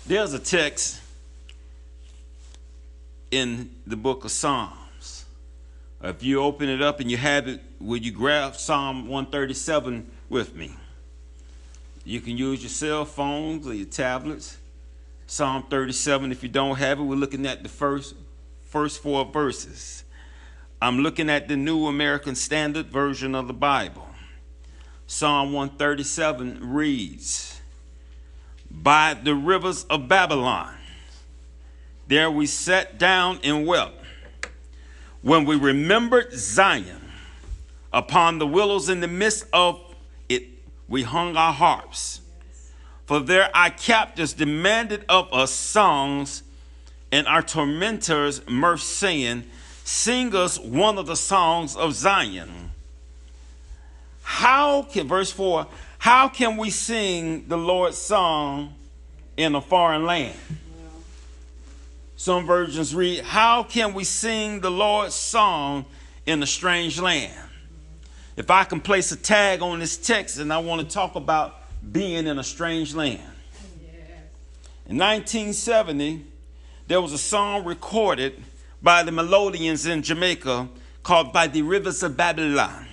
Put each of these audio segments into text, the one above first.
There's a text in the book of Psalms. If you open it up and you have it, will you grab Psalm 137 with me? You can use your cell phones or your tablets. Psalm 37, if you don't have it, we're looking at the first four verses. I'm looking at the New American Standard Version of the Bible. Psalm 137 reads, "By the rivers of Babylon, there we sat down and wept. When we remembered Zion, upon the willows in the midst of it, we hung our harps. For there our captors demanded of us songs, and our tormentors mirth, saying, Sing us one of the songs of Zion." Verse 4, how can we sing the Lord's song in a foreign land? Some versions read, how can we sing the Lord's song in a strange land? If I can place a tag on this text, and I want to talk about being in a strange land. In 1970, there was a song recorded by the Melodians in Jamaica called "By the Rivers of Babylon."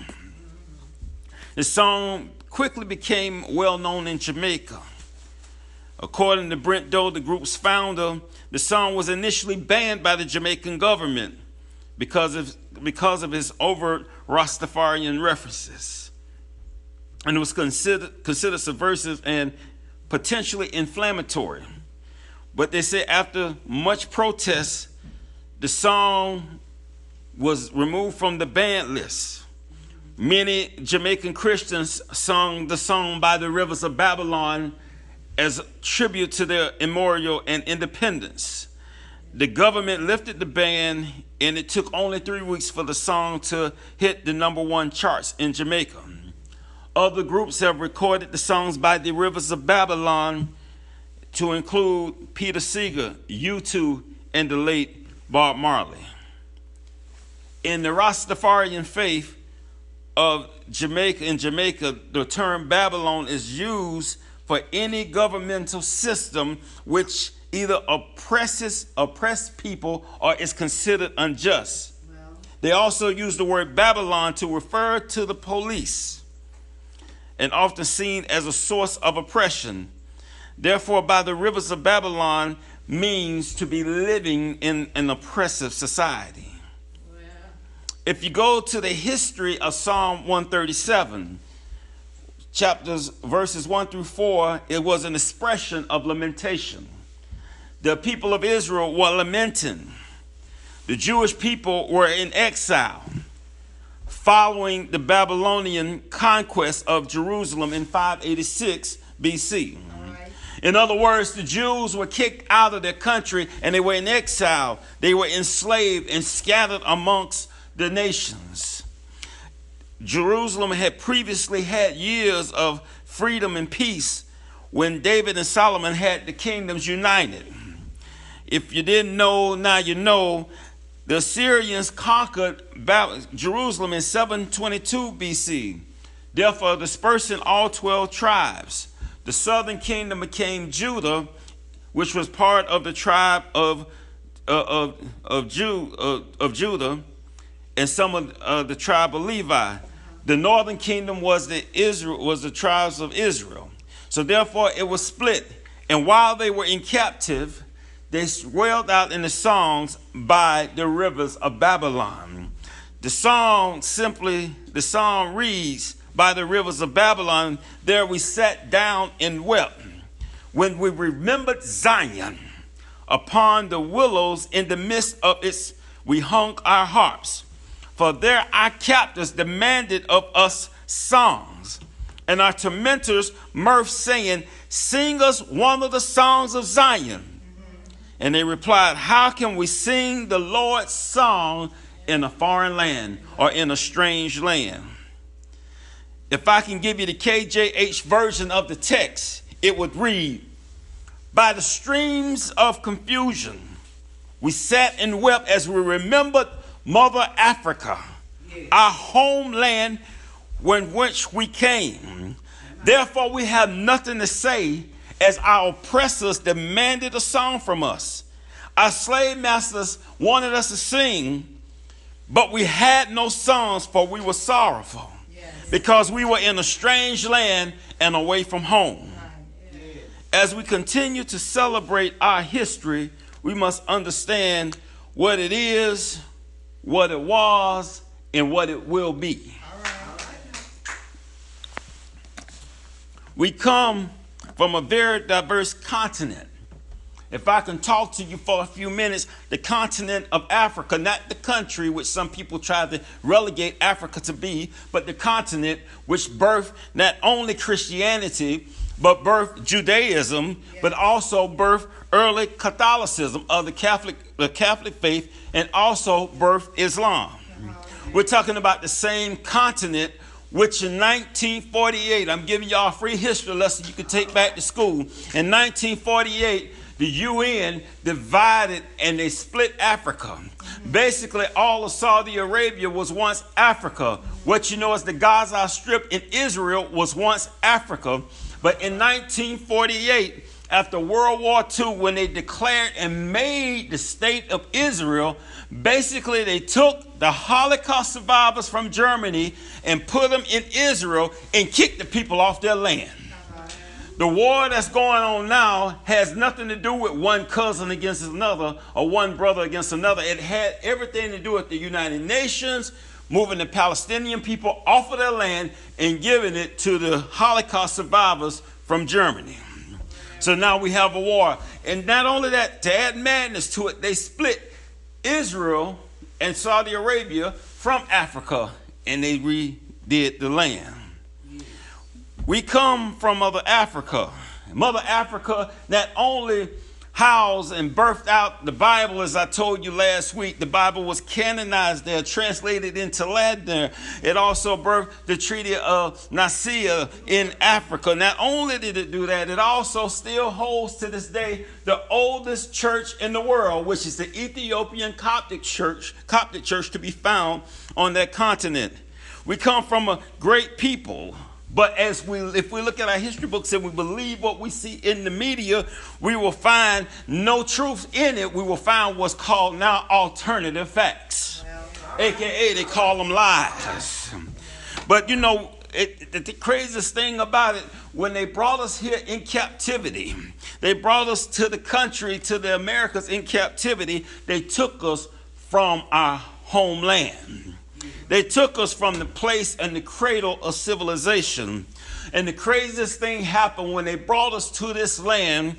The song quickly became well known in Jamaica. According to Brent Doe, the group's founder, the song was initially banned by the Jamaican government because of his overt Rastafarian references. And it was considered subversive and potentially inflammatory. But they say after much protest, the song was removed from the ban list. Many Jamaican Christians sung the song "By the Rivers of Babylon" as a tribute to their memorial and independence. The government lifted the ban, and it took only 3 weeks for the song to hit the #1 charts in Jamaica. Other groups have recorded the songs "By the Rivers of Babylon" to include Peter Seeger, U2, and the late Bob Marley. In the Rastafarian faith of Jamaica, the term Babylon is used for any governmental system which either oppress people or is considered unjust. They also use the word Babylon to refer to the police, and often seen as a source of oppression. Therefore, "by the rivers of Babylon" means to be living in an oppressive society. If you go to the history of Psalm 137, verses 1 through 4, it was an expression of lamentation. The people of Israel were lamenting. The Jewish people were in exile following the Babylonian conquest of Jerusalem in 586 BC. In other words, the Jews were kicked out of their country and they were in exile. They were enslaved and scattered amongst the nations. Jerusalem had previously had years of freedom and peace when David and Solomon had the kingdoms united. If you didn't know, now you know. The Assyrians conquered Jerusalem in 722 BC, therefore dispersing all 12 tribes. The southern kingdom became Judah, which was part of the tribe of Judah, and some of the tribe of Levi. The northern kingdom was the tribes of Israel. So therefore it was split. And while they were in captive, they wailed out in the songs "By the Rivers of Babylon." The song reads, "By the rivers of Babylon, there we sat down and wept. When we remembered Zion, upon the willows in the midst of it, we hung our harps. For there our captors demanded of us songs, and our tormentors mirth, saying, Sing us one of the songs of Zion. And they replied, How can we sing the Lord's song in a foreign land or in a strange land? If I can give you the KJH version of the text, it would read, By the streams of confusion, we sat and wept as we remembered Mother Africa, our homeland from which we came. Therefore we have nothing to say, as our oppressors demanded a song from us. Our slave masters wanted us to sing, but we had no songs, for we were sorrowful, because we were in a strange land and away from home. As we continue to celebrate our history, we must understand what it is, what it was, and what it will be. We come from a very diverse continent. If I can talk to you for a few minutes, the continent of Africa, not the country which some people try to relegate Africa to be, but the continent which birthed not only Christianity, but birthed Judaism, but also birthed early Catholicism of the Catholic faith, and also birthed Islam. We're talking about the same continent which in 1948, I'm giving y'all a free history lesson you can take back to school. In 1948, the UN divided and they split Africa. Basically, all of Saudi Arabia was once Africa. What you know is the Gaza Strip in Israel was once Africa. But in 1948, after World War II, when they declared and made the state of Israel, basically they took the Holocaust survivors from Germany and put them in Israel and kicked the people off their land. The war that's going on now has nothing to do with one cousin against another or one brother against another. It had everything to do with the United Nations moving the Palestinian people off of their land and giving it to the Holocaust survivors from Germany. So now we have a war. And not only that, to add madness to it, they split Israel and Saudi Arabia from Africa and they redid the land. We come from Mother Africa. Mother Africa not only housed and birthed out the Bible, as I told you last week. The Bible was canonized there, translated into Latin there. It also birthed the Treaty of Nicaea in Africa. Not only did it do that, it also still holds to this day the oldest church in the world, which is the Ethiopian Coptic church to be found on that continent. We come from a great people. But if we look at our history books and we believe what we see in the media, we will find no truth in it. We will find what's called now alternative facts, AKA they call them lies. But you know, the craziest thing about it, when they brought us here in captivity, they brought us to the country, to the Americas in captivity, they took us from our homeland. They took us from the place and the cradle of civilization. And the craziest thing happened when they brought us to this land.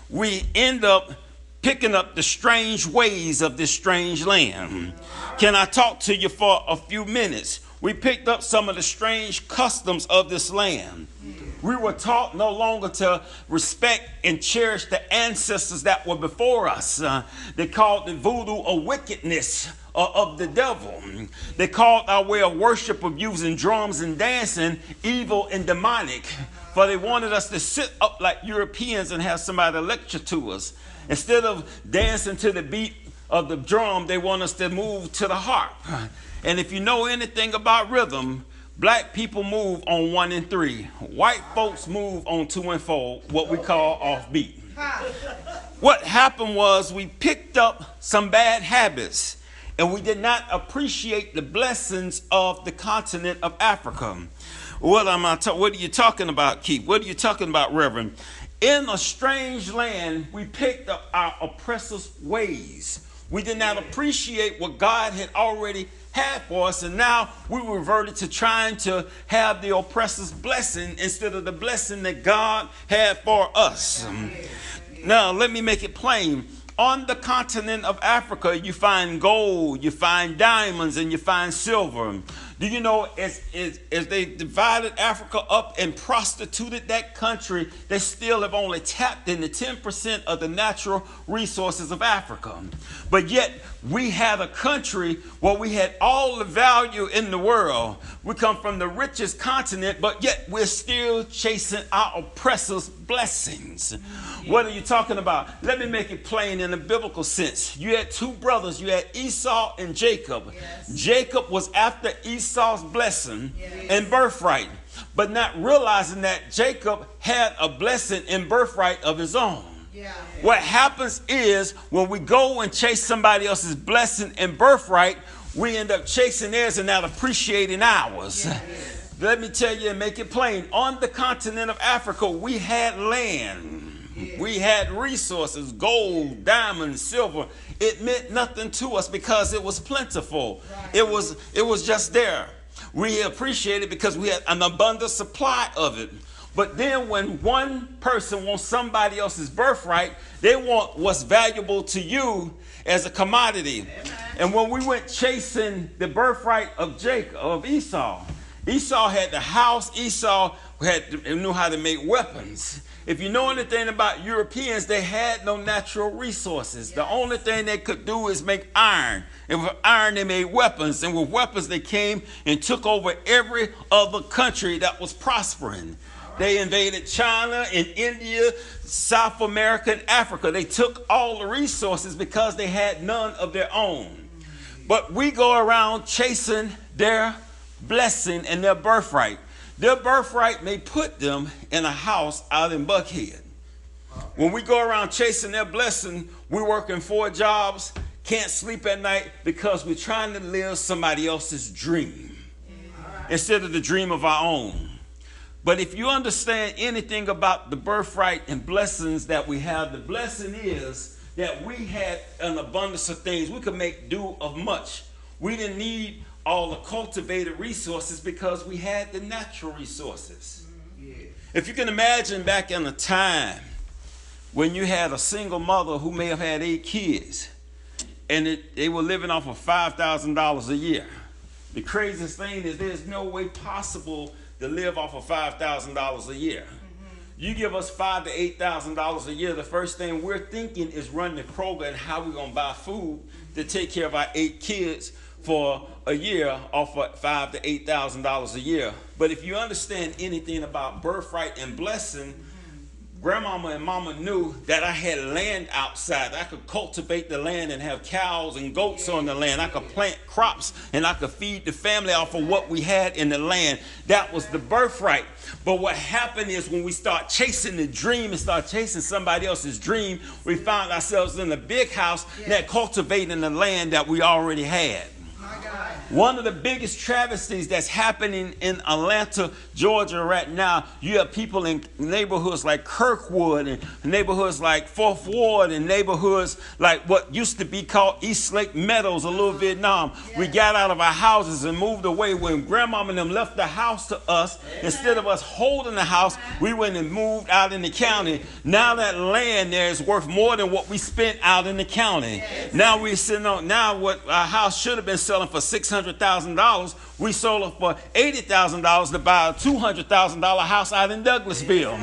We end up picking up the strange ways of this strange land. Can I talk to you for a few minutes? We picked up some of the strange customs of this land. We were taught no longer to respect and cherish the ancestors that were before us. They called the voodoo a wickedness of the devil. They called our way of worship of using drums and dancing evil and demonic. For they wanted us to sit up like Europeans and have somebody lecture to us. Instead of dancing to the beat of the drum, they want us to move to the harp. And if you know anything about rhythm, black people move on 1 and 3. White folks move on 2 and 4, what we call offbeat. What happened was we picked up some bad habits and we did not appreciate the blessings of the continent of Africa. What are you talking about, Keith? What are you talking about, Reverend? In a strange land, we picked up our oppressors' ways. We did not appreciate what God had already had for us, and now we reverted to trying to have the oppressor's blessing instead of the blessing that God had for us. Now, let me make it plain. On the continent of Africa, you find gold, you find diamonds, and you find silver. Do you know, as they divided Africa up and prostituted that country, they still have only tapped into 10% of the natural resources of Africa. But yet, we had a country where we had all the value in the world. We come from the richest continent, but yet we're still chasing our oppressors' blessings. What are you talking about? Let me make it plain in a biblical sense. You had two brothers. You had Esau and Jacob. Yes. Jacob was after Esau's blessing and birthright. but not realizing that Jacob had a blessing and birthright of his own. Yeah. What happens is when we go and chase somebody else's blessing and birthright, we end up chasing theirs and not appreciating ours. Yeah. Let me tell you and make it plain. On the continent of Africa, we had land. Yeah. We had resources, gold, diamonds, silver. It meant nothing to us because it was plentiful. Right. It was just there. We appreciate it because we had an abundant supply of it. But then when one person wants somebody else's birthright, they want what's valuable to you as a commodity. Amen. And when we went chasing the birthright of Esau had the house. Esau knew how to make weapons. If you know anything about Europeans, they had no natural resources. Yes. The only thing they could do is make iron. And with iron, they made weapons. And with weapons, they came and took over every other country that was prospering. Right. They invaded China and India, South America, and Africa. They took all the resources because they had none of their own. But we go around chasing their blessing and their birthright. Their birthright may put them in a house out in Buckhead. When we go around chasing their blessing, we're working 4 jobs, can't sleep at night because we're trying to live somebody else's dream instead of the dream of our own. But if you understand anything about the birthright and blessings that we have, the blessing is that we had an abundance of things. We could make do of much. We didn't need all the cultivated resources because we had the natural resources. Yeah. If you can imagine back in a time when you had a single mother who may have had 8 kids and they were living off of $5,000 a year. The craziest thing is there's no way possible to live off of $5,000 a year. You give us $5,000 to $8,000 a year, the first thing we're thinking is run the Kroger and how we're going to buy food to take care of our 8 kids for a year off of $5,000 to $8,000 a year. But if you understand anything about birthright and blessing, Grandmama and Mama knew that I had land outside. I could cultivate the land and have cows and goats on the land. I could plant crops and I could feed the family off of what we had in the land. That was the birthright. But what happened is when we start chasing the dream and start chasing somebody else's dream, we found ourselves in a big house that cultivating the land that we already had. One of the biggest travesties that's happening in Atlanta, Georgia right now, you have people in neighborhoods like Kirkwood and neighborhoods like Fourth Ward and neighborhoods like what used to be called East Lake Meadows, a little Vietnam. Yeah. We got out of our houses and moved away. When Grandmama and them left the house to us, instead of us holding the house, we went and moved out in the county. Now that land there is worth more than what we spent out in the county. Yes. Now we're sitting on, now what our house should have been selling for $600,000, we sold it for $80,000 to buy a $200,000 house out in Douglasville.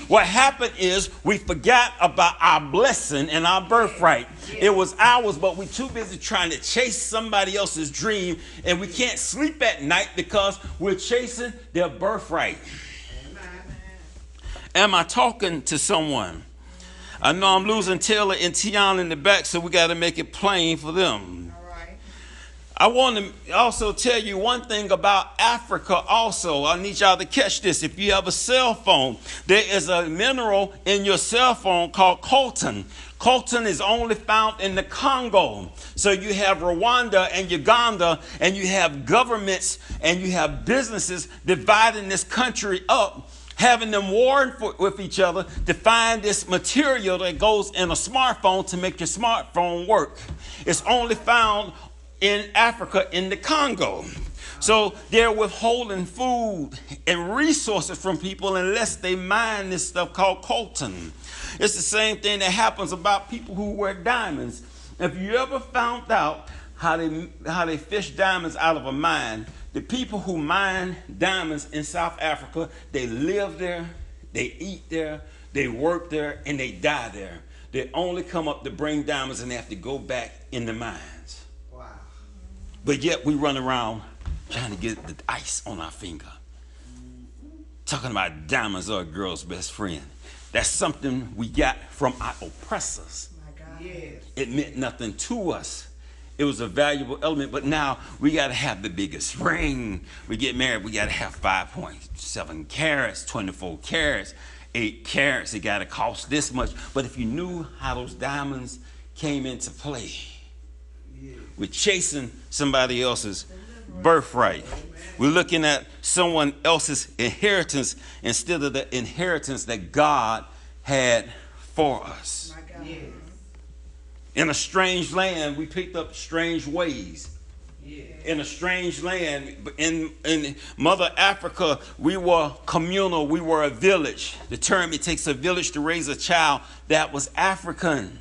What happened is we forgot about our blessing and our birthright. It was ours, but we're too busy trying to chase somebody else's dream, and we can't sleep at night because we're chasing their birthright. Am I talking to someone? I know I'm losing Taylor and Tiana in the back, so we got to make it plain for them. I want to also tell you one thing about Africa also. I need y'all to catch this. If you have a cell phone, there is a mineral in your cell phone called coltan. Coltan is only found in the Congo. So you have Rwanda and Uganda, and you have governments and you have businesses dividing this country up, having them warring with each other to find this material that goes in a smartphone to make your smartphone work. It's only found in Africa, in the Congo. So they're withholding food and resources from people unless they mine this stuff called coltan. It's the same thing that happens about people who wear diamonds. If you ever found out how they fish diamonds out of a mine, the people who mine diamonds in South Africa, they live there, they eat there, they work there, and they die there. They only come up to bring diamonds and they have to go back in the mines. But yet we run around trying to get the ice on our finger. Talking about diamonds are a girl's best friend. That's something we got from our oppressors. My God. Yes. It meant nothing to us. It was a valuable element, but now we got to have the biggest ring. We get married, we got to have 5.7 carats, 24 carats, 8 carats. It got to cost this much. But if you knew how those diamonds came into play, we're chasing somebody else's birthright. We're looking at someone else's inheritance instead of the inheritance that God had for us. In a strange land, we picked up strange ways. In a strange land, in Mother Africa, we were communal. We were a village. The term, it takes a village to raise a child, that was African.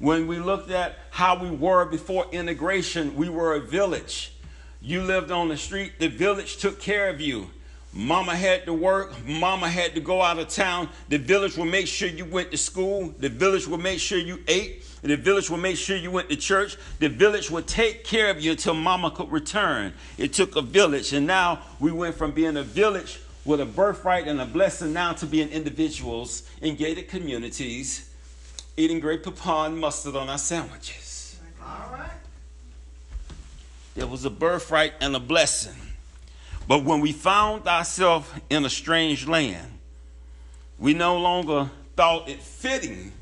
When we looked at how we were before integration, we were a village. You lived on the street, the village took care of you. Mama had to work, mama had to go out of town. The village would make sure you went to school. The village would make sure you ate. The village would make sure you went to church. The village would take care of you until mama could return. It took a village, and now we went from being a village with a birthright and a blessing now to being individuals in gated communities, eating great pecan mustard on our sandwiches. All right. There was a birthright and a blessing. But when we found ourselves in a strange land, we no longer thought it fitting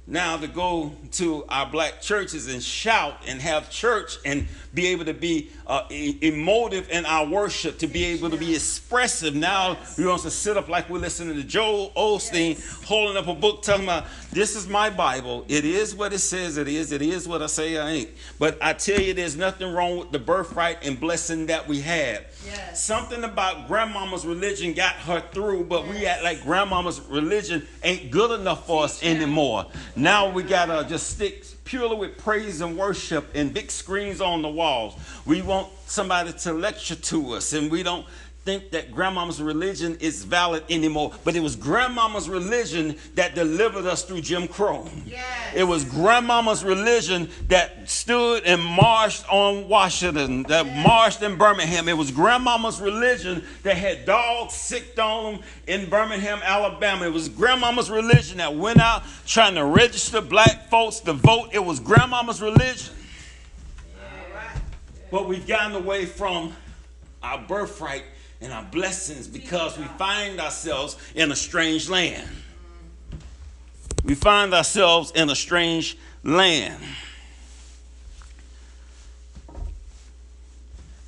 now to go to our black churches and shout and have church and be able to be emotive in our worship, to be able to be expressive. Now we want to sit up like we're listening to Joel Osteen, holding up a book talking about, this is my Bible. It is what it says it is. It is what I say I ain't. But I tell you, there's nothing wrong with the birthright and blessing that we had. Yes. Something about grandmama's religion got her through, but we act like grandmama's religion ain't good enough for us anymore. Now we got to just stick purely with praise and worship and big screens on the walls. We want somebody to lecture to us, and we don't think that grandmama's religion is valid anymore. But it was grandmama's religion that delivered us through Jim Crow. Yes. It was grandmama's religion that stood and marched on Washington, that marched in Birmingham. It was grandmama's religion that had dogs sicked on them in Birmingham, Alabama. It was grandmama's religion that went out trying to register black folks to vote. It was grandmama's religion. But we've gotten away from our birthright and our blessings because we find ourselves in a strange land. We find ourselves in a strange land.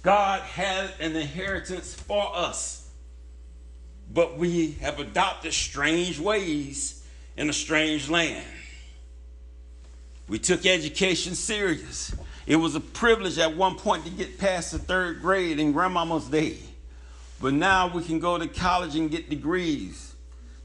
God had an inheritance for us, but we have adopted strange ways in a strange land. We took education serious. It was a privilege at one point to get past the 3rd grade in grandmama's day. But now we can go to college and get degrees.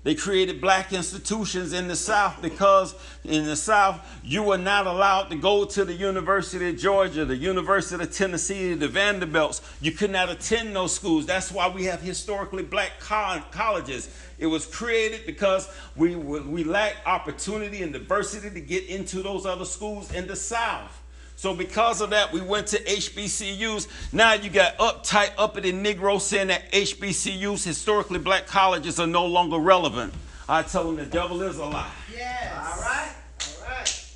They created black institutions in the South because in the South, you were not allowed to go to the University of Georgia, the University of Tennessee, the Vanderbilts. You could not attend those schools. That's why we have historically black colleges. It was created because we lacked opportunity and diversity to get into those other schools in the South. So because of that, we went to HBCUs. Now you got uptight, uppity Negroes saying that HBCUs, historically black colleges, are no longer relevant. I tell them the devil is a lie. Yes. All right. All right.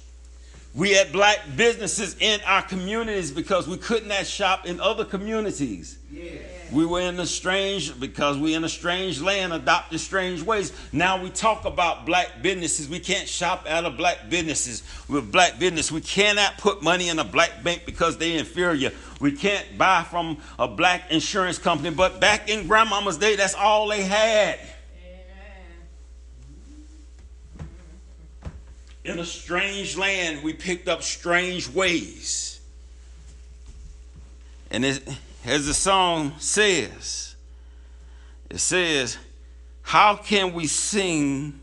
We had black businesses in our communities because we could not shop in other communities. Yeah. We were in a strange, because we in a strange land, adopted strange ways. Now we talk about black businesses. We can't shop at a black businesses. With black business, we cannot put money in a black bank because they're inferior. We can't buy from a black insurance company. But back in grandmama's day, that's all they had. Amen. In a strange land, we picked up strange ways. And as the song says, it says, how can we sing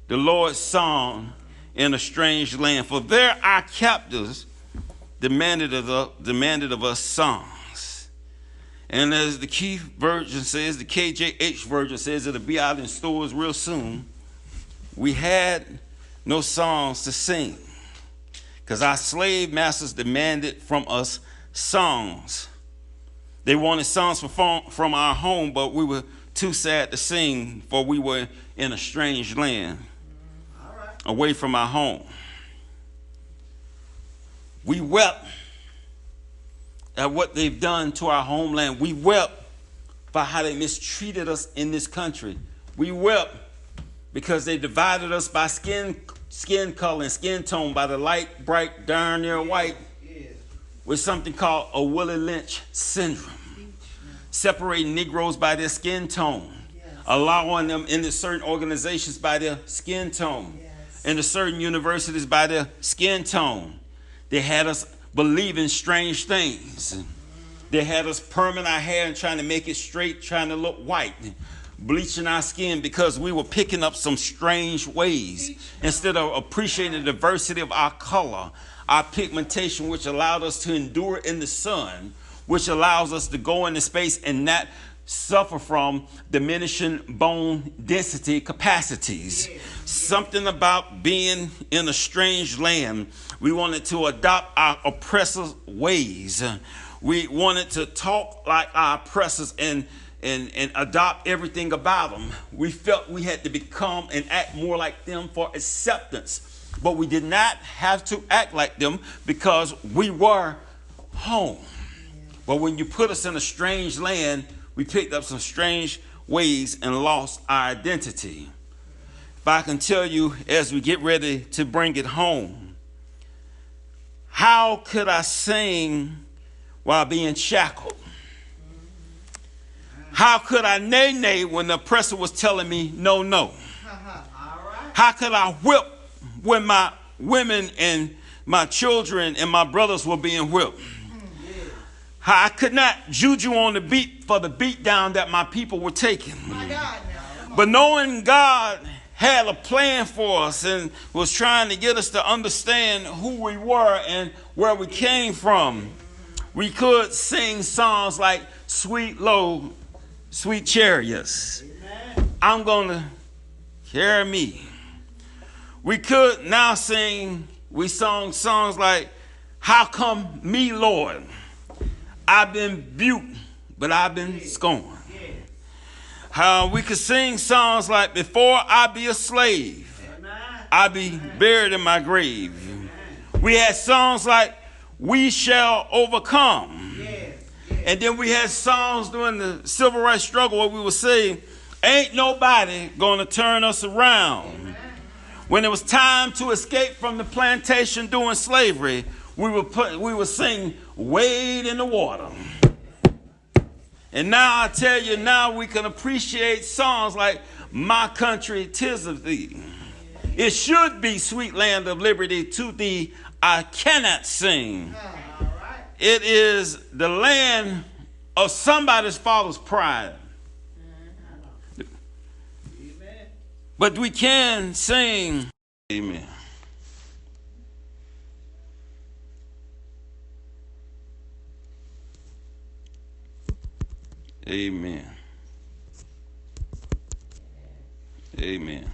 the Lord's song in a strange land? For there our captors demanded of us songs. And as the Key version says, the KJH version says it'll be out in stores real soon. We had no songs to sing because our slave masters demanded from us songs. They wanted songs from our home, but we were too sad to sing, for we were in a strange land, away from our home. We wept at what they've done to our homeland. We wept for how they mistreated us in this country. We wept because they divided us by skin color and skin tone, by the light, bright, darn near white, with something called a Willie Lynch syndrome, separating Negroes by their skin tone, allowing them into certain organizations by their skin tone, into certain universities by their skin tone. They had us believing strange things. They had us perming our hair and trying to make it straight, trying to look white, bleaching our skin because we were picking up some strange ways. Instead of appreciating the diversity of our color, our pigmentation, which allowed us to endure in the sun, which allows us to go into space and not suffer from diminishing bone density capacities. Something about being in a strange land. We wanted to adopt our oppressors' ways. We wanted to talk like our oppressors and adopt everything about them. We felt we had to become and act more like them for acceptance. But we did not have to act like them because we were home. But when you put us in a strange land, we picked up some strange ways and lost our identity. If I can tell you as we get ready to bring it home, how could I sing while being shackled? How could I nay when the oppressor was telling me no, no? How could I whip when my women and my children and my brothers were being whipped? How I could not juju on the beat for the beat down that my people were taking. But knowing God had a plan for us and was trying to get us to understand who we were and where we came from, we could sing songs like Sweet Low, Sweet Chariots. I'm going to carry me. We could now sing, we sung songs like How Come Me, Lord? I've been buked, but I've been scorned. We could sing songs like Before I Be a Slave, I be buried in my grave. We had songs like We Shall Overcome. And then we had songs during the civil rights struggle where we would say, ain't nobody gonna turn us around. When it was time to escape from the plantation during slavery, we would sing Wade in the Water. And now I tell you, now we can appreciate songs like My Country, 'Tis of Thee. It should be Sweet Land of Liberty, to thee I cannot sing. It is the land of somebody's father's pride. But we can sing. Amen. Amen. Amen.